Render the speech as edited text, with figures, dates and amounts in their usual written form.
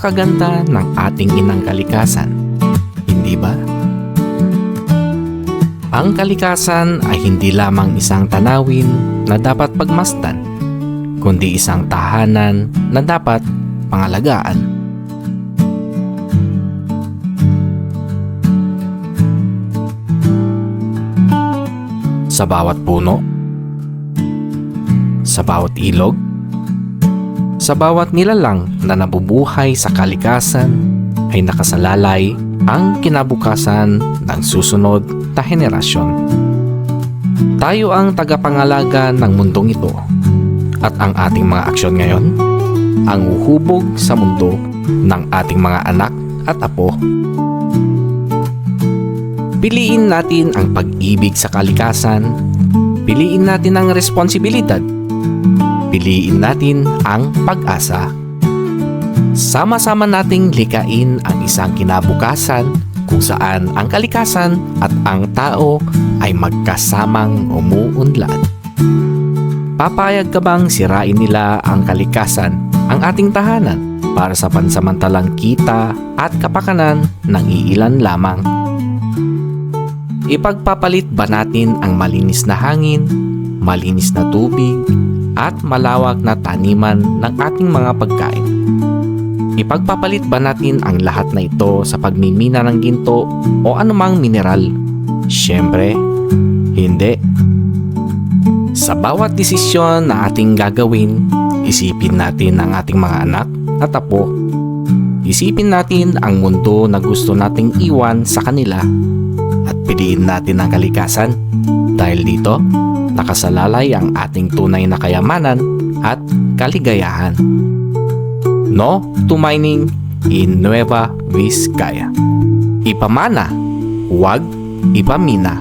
napakaganda ng ating inang kalikasan, hindi ba? Ang kalikasan ay hindi lamang isang tanawin na dapat pagmasdan, kundi isang tahanan na dapat pangalagaan. Sa bawat puno, sa bawat ilog, sa bawat nilalang na nabubuhay sa kalikasan ay nakasalalay ang kinabukasan ng susunod na henerasyon. Tayo ang tagapangalaga ng mundong ito at ang ating mga aksyon ngayon ang uhubog sa mundo ng ating mga anak at apo. Piliin natin ang pag-ibig sa kalikasan, piliin natin ang responsibilidad, piliin natin ang pag-asa. Sama-sama nating likain ang isang kinabukasan kung saan ang kalikasan at ang tao ay magkasamang umuunlad. Papayag ka bang sirain nila ang kalikasan, ang ating tahanan, para sa pansamantalang kita at kapakanan ng iilan lamang? Ipagpapalit ba natin ang malinis na hangin, malinis na tubig, at malawak na taniman ng ating mga pagkain? Ipagpapalit ba natin ang lahat na ito sa pagmimina ng ginto o anumang mineral? Siyempre, hindi. Sa bawat desisyon na ating gagawin, isipin natin ang ating mga anak at apo. Isipin natin ang mundo na gusto nating iwan sa kanila. At piliin natin ang kalikasan dahil dito nakasalalay ang ating tunay na kayamanan at kaligayahan. No to mining in Nueva Vizcaya. Ipamana, huwag ipamina.